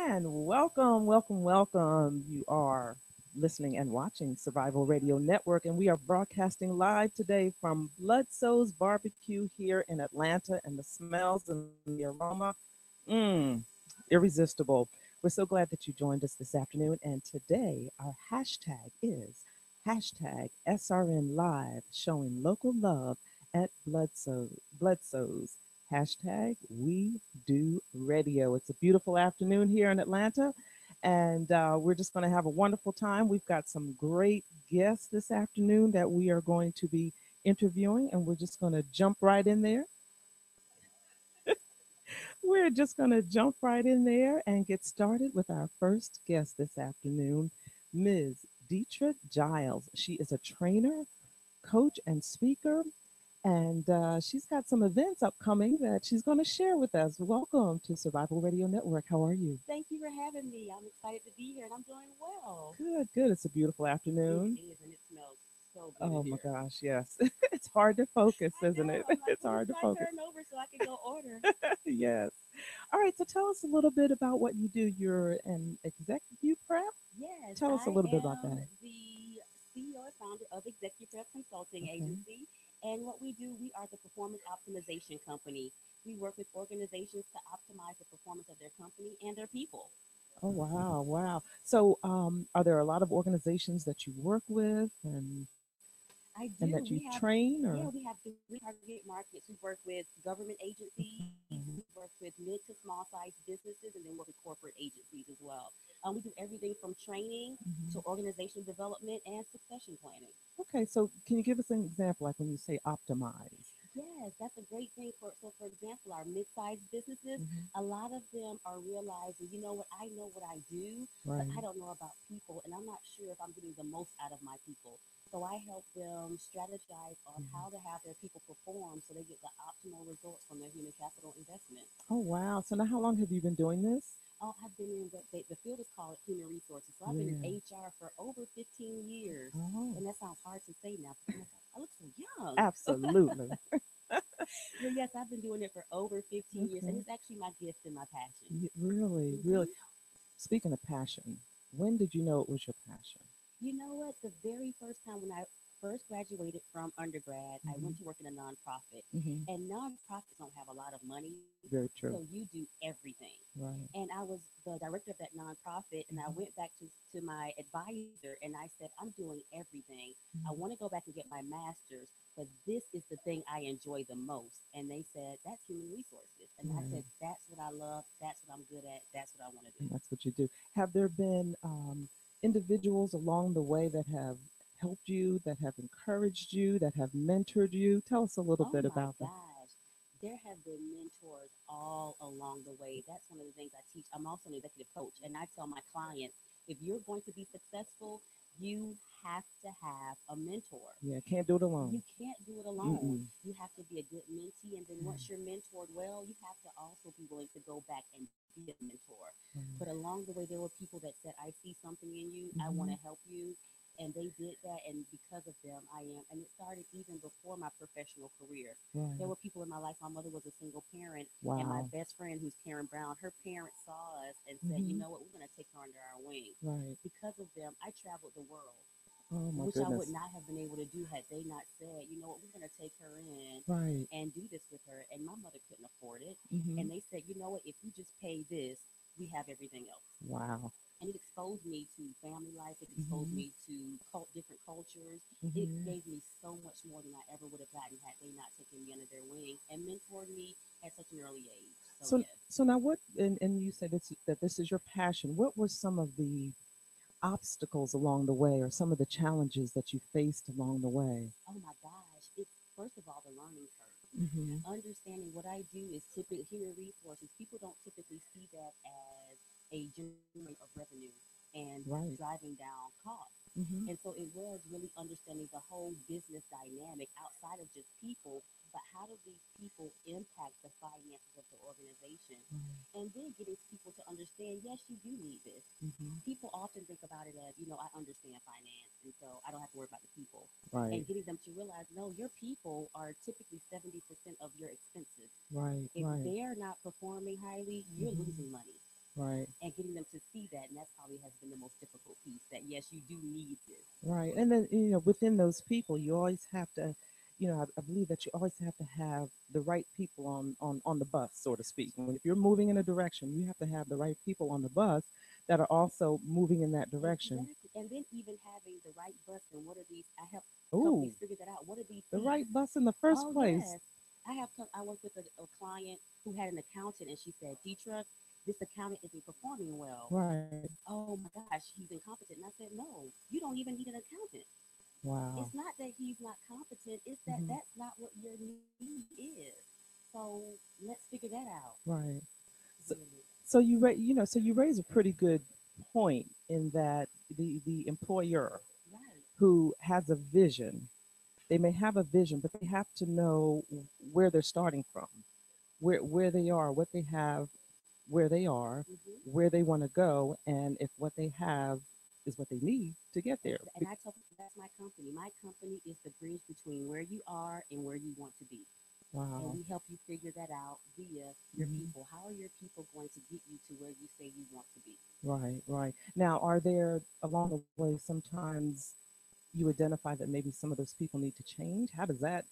And welcome, welcome, welcome. You are listening and watching Survival Radio Network, and we are broadcasting live today from Bludso's Barbecue here in Atlanta, and the smells and the aroma, mmm, irresistible. We're so glad that you joined us this afternoon, and today our hashtag is hashtag SRN Live, showing local love at Bludso's. Hashtag We Do Radio. It's a beautiful afternoon here in Atlanta, and we're just going to have a wonderful time. We've got some great guests this afternoon that we are going to be interviewing, and we're just going to jump right in there. We're just going to jump right in there and get started with our first guest this afternoon, Ms. Dethra Giles. She is a trainer, coach, and speaker, and she's got some events upcoming that she's going to share with us. Welcome to Survival Radio Network. How are you? Thank you for having me. I'm excited to be here and I'm doing well. Good, good. It's a beautiful It afternoon. is, and it smells so good in Oh my here. gosh, yes. It's hard to focus, I isn't it? know. I'm like, It's when is hard to my focus. turn over so I can go order? Yes. All right, so tell us a little bit about what you do. You're an executive prep. Yes, Tell us a I little bit about am that. the CEO and founder of Executive Prep Consulting Okay. Agency. And what we do, we are the performance optimization company. We work with organizations to optimize the performance of their company and their people. Oh wow, wow. So, are there a lot of organizations that you work with I and that do. you train or? We have three target markets. We work with government agencies, we work Mhm. with mid to small sized businesses, and then work with corporate agencies as well. We do everything from training to Mhm. organization development and succession planning. Okay, so can you give us an example, like when you say optimize? Yes, that's a great thing for example, our mid-sized businesses, Hmm. a lot of them are realizing, you know what, I know what I do, but I Right. don't know about people and I'm not sure if I'm getting the most out of my people. So I help them strategize on Mhm. how to have their people perform so they get the optimal results from their human capital investment. Oh wow. So now, how long have you been doing this? Oh, I've been in the field is called human resources. So I've been in Yeah. HR for over 15 years. Oh, And that sounds hard to say now because I look so young. absolutely. But yes, I've been doing it for over 15 years, and Okay. it's actually my gift and my passion. Really, really. hmm Speaking of passion, when did you know it was your passion? You know what? The very first time when I first graduated from undergrad, I Hmm. went to work in a nonprofit. Hmm. And nonprofits don't have a lot of money, so Very you true. do everything. Right. And I was the director of that nonprofit, and I Hmm. went back to my advisor and I said, I'm doing everything. I want to Hmm. go back and get my master's, but this is the thing I enjoy the most. And they said, that's human resources. And I Right. said, that's what I love. That's what I'm good at. That's what I want to do. And that's what you do. Have there been individuals along the way that have helped you, that have encouraged you, that have mentored you? Tell us a little Oh bit my about that. gosh. There have been mentors all along the way. That's one of the things I teach. I'm also an executive coach, and I tell my clients if you're going to be successful, you have to have a mentor. Yeah, can't do it You alone. can't do it alone. Mm-mm. You have to be a good mentee, and then once you're mentored well, you have to also be willing to go back and be a mentor. But Right. along the way, there were people that said, I see something in you, I want to Hmm. help you. And they did that, and because of them, I am. And it started even before my professional career. There Right. were people in my life. My mother was a single parent, and my Wow. best friend, who's Karen Brown, her parents saw us and said, you Hmm. know what, we're going to take her under our wing. Right. Because of them, I traveled the world, Oh my which I would goodness. not have been able to do had they not said, you know what, we're going to take her in Right. and do this with her. And my mother couldn't afford it. Hmm. And they said, you know what, if you just pay this, we have everything else. Wow. And it exposed me to family life. It exposed Hmm. me to different cultures. It Hmm. gave me so much more than I ever would have gotten had they not taken me under their wing and mentored me at such an early age. So So, yes. so now what? And you said that this is your passion. What were some of the obstacles along the way, or some of the challenges that you faced along the way? Oh my gosh. It's first of all the learning curve. Hmm. Understanding what I do is typically human resources. People don't typically see that as a generator of revenue and Right. driving down costs. Hmm. And so it was really understanding the whole business dynamic outside of just people, but how do these people impact the finances of the organization? Right. And then getting people to understand, yes, you do need this. Hmm. People often think about it as, I understand finance, and so I don't have to worry about the people. Right. And getting them to realize, no, your people are typically 70% of your expenses. Right. If Right. they're not performing highly, you're Hmm. losing money. right, and getting them to see that. And that's probably has been the most difficult piece, that yes, you do need this. right. And then, within those people, you always have to, I believe that you always have to have the right people on the bus, so to speak. When if you're moving in a direction, you have to have the right people on the bus that are also moving in that direction. Exactly. And then even having the right bus, and what are these? I help Ooh, companies figure that out. What are these the seats? right bus in the first Oh place. yes, I worked with a client who had an accountant, and she said, "Deetra, this accountant isn't performing well." Right. Oh my gosh, he's incompetent. And I said, "No, you don't even need an accountant. Wow. It's not that he's not competent. It's that Hmm. that's not what your need is. So let's figure that out." Right. So, Really, so you raise a pretty good point in that the employer right? who has a vision, they may have a vision, but they have to know where they're starting from, where they are, what they have, where they are, Mm-hmm. where they want to go, and if what they have is what they need to get there. And I tell people that's my company. My company is the bridge between where you are and where you want to be. And Wow. we help you figure that out via your Hmm. people. How are your people going to get you to where you say you want to be? Right, right. Now, are there along the way sometimes you identify that maybe some of those people need to change? How does that?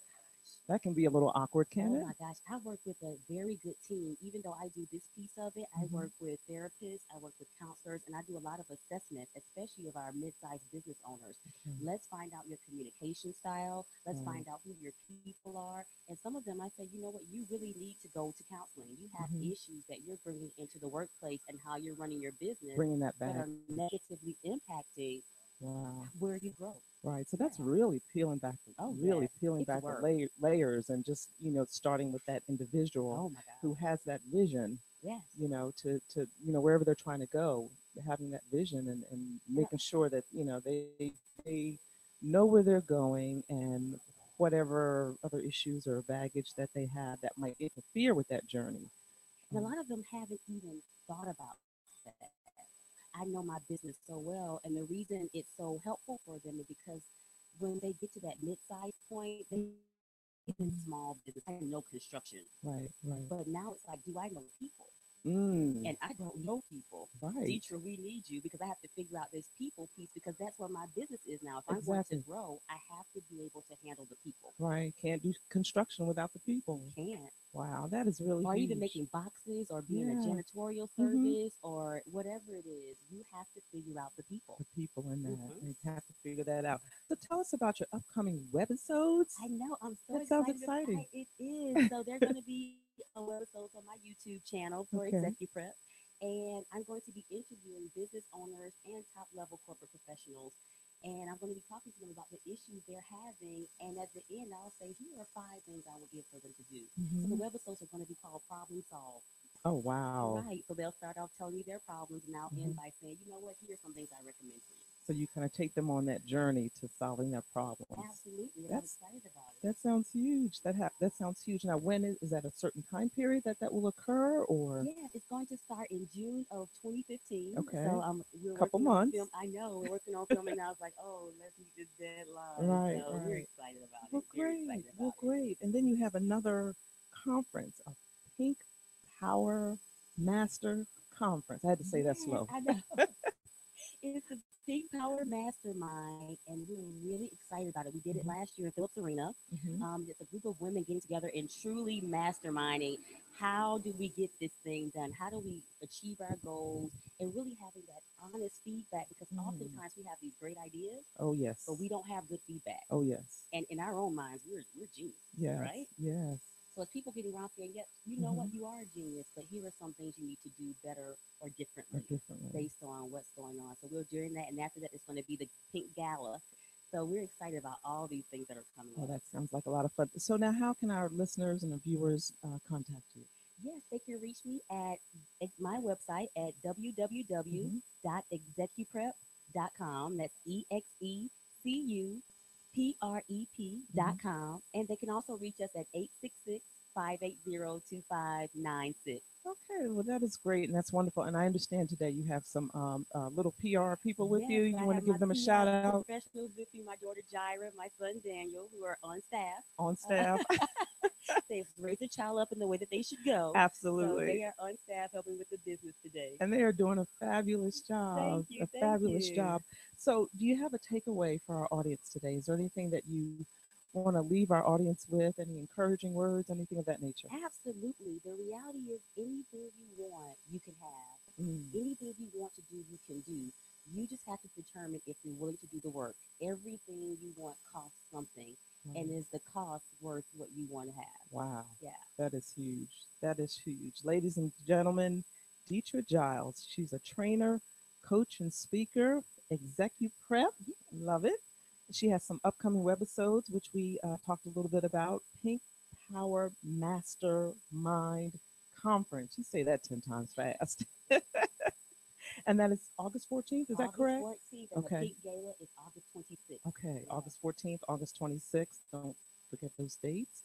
That can be a little awkward, can Oh it? my gosh, I work with a very good team. Even though I do this piece of it, I Hmm. work with therapists, I work with counselors, and I do a lot of assessments, especially of our mid-sized business owners. Okay. Let's find out your communication style. Let's Right. find out who your people are. And some of them, I say, you know what, you really need to go to counseling. You have Hmm. issues that you're bringing into the workplace and how you're running your business Bringing that that back. are negatively impacting Wow. where you grow. Right. So Yeah. that's really peeling back, Oh, really yes. peeling It's back the work. layers, and just starting with that individual Oh, my who gosh. has that vision, Yes. to wherever they're trying to go, having that vision, and And making sure that they know where they're going, and whatever other issues or baggage that they have that might interfere with that journey. And a Um, lot of them haven't even thought about that. I know my business so well, and the reason it's so helpful for them is because when they get to that mid-sized point, they have been small business. I didn't know mhm. construction, but now Right. it's like, Right. do I know the people? And I Mm, don't know people. right. Deetra, we need you because I have to figure out this people piece because that's where my business is now. If I'm going to Exactly. grow, I have to be able to handle the people. Right. Can't do construction without the You people. can't. Wow, that is really Or even huge. making boxes or being a Yeah. janitorial Hmm. service or whatever it is, you have to figure out the people. The people in that. Hmm. They have to figure that out. So tell us about your upcoming webisodes. I know. I'm so That sounds excited. exciting. It is. So they're going to be webisodes on my YouTube channel for Executive Okay. Prep. And I'm going to be interviewing business owners and top level corporate professionals. And I'm going to be talking to them about the issues they're having. And at the end, I'll say, here are 5 things I would give for them to do. So the Hmm. webisodes are going to be called Problem Solve. Oh, wow. Right. So they'll start off telling you their problems, and I'll end Hmm. by saying, you know what, here's some things I recommend for you. So you kind of take them on that journey to solving their problems. Absolutely. And I'm That's excited about it. that sounds huge. That sounds huge. Now, when is that a certain time period that will occur, or Yes, it's going to start in June of 2015. So okay, we're couple working on film. months? I know we're working on filming now. It's like, oh, let's meet this deadline. Right, So we're right. excited about it. Well, Very great. excited Well, about it. great. And then you have another conference, a Pink Power Master Conference. I had to say that Yes, slow. I know. It's the Pink Power Mastermind, and we're really excited about it. We did it last Hmm. year in Phillips Arena. Hmm. It's a group of women getting together and truly masterminding. How do we get this thing done? How do we achieve our goals? And really having that honest feedback because Mm. oftentimes we have these great ideas, Oh, but yes. we don't have good feedback. Oh, yes. And in our own minds, we're geniuses, Yes. right? Yes. So as people getting around saying, yes, you know Hmm. what, you are a genius, but here are some things you need to do better or Or differently differently. based on what's going on. So we're doing that, and after that, it's going to be the Pink Gala. So we're excited about all these things that are coming Oh, up. that sounds like a lot of fun. So now, how can our listeners and our viewers contact you? Yes, they can reach me at my website at Hmm. www.execuprep.com. That's EXECUPREP Hmm. dot com. And they can also reach us at 866 580 2596. Okay, well, that is great, and that's wonderful. And I understand today you have some little PR people with you. Yes, You I want have to my give them a PR shout out professionals with me, my daughter Jira, my son Daniel, who are on staff. on Uh, staff? say, raise a child up in the way that they should go. So they Absolutely. are on staff helping with the business today. And they are doing a fabulous Thank job, you. a Thank fabulous you. job. So, do you have a takeaway for our audience today? Is there anything that you want to leave our audience with? Any encouraging words, anything of that nature? Absolutely. The reality is anything you want, you can have. Mm, Anything you want to do, you can do. You just have to determine if you're willing to do the work. Everything you want costs something. And right. is the cost worth what you want to have? Wow, Yeah. that is huge. That is huge. Ladies and gentlemen, Dethra Giles. She's a trainer, coach, and speaker, executive prep. Love it. She has some upcoming webisodes, which we talked a little bit about. Pink Power Mastermind Conference. You say that 10 times fast. And that is August 14th. Is that August correct? 14th and the Okay. Pink Gala is August 26th. Okay. Yeah. August 14th, August 26th. Don't forget those dates.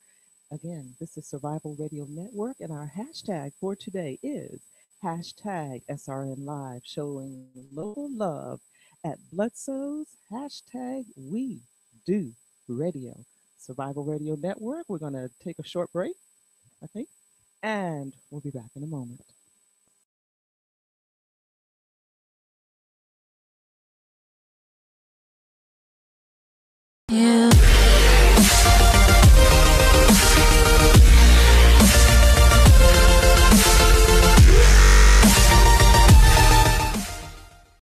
Again, this is Survival Radio Network, and our hashtag for today is hashtag SRN Live, showing local love at Bludso's hashtag We Do Radio. Survival Radio Network. We're going to take a short break, I think, and we'll be back in a moment.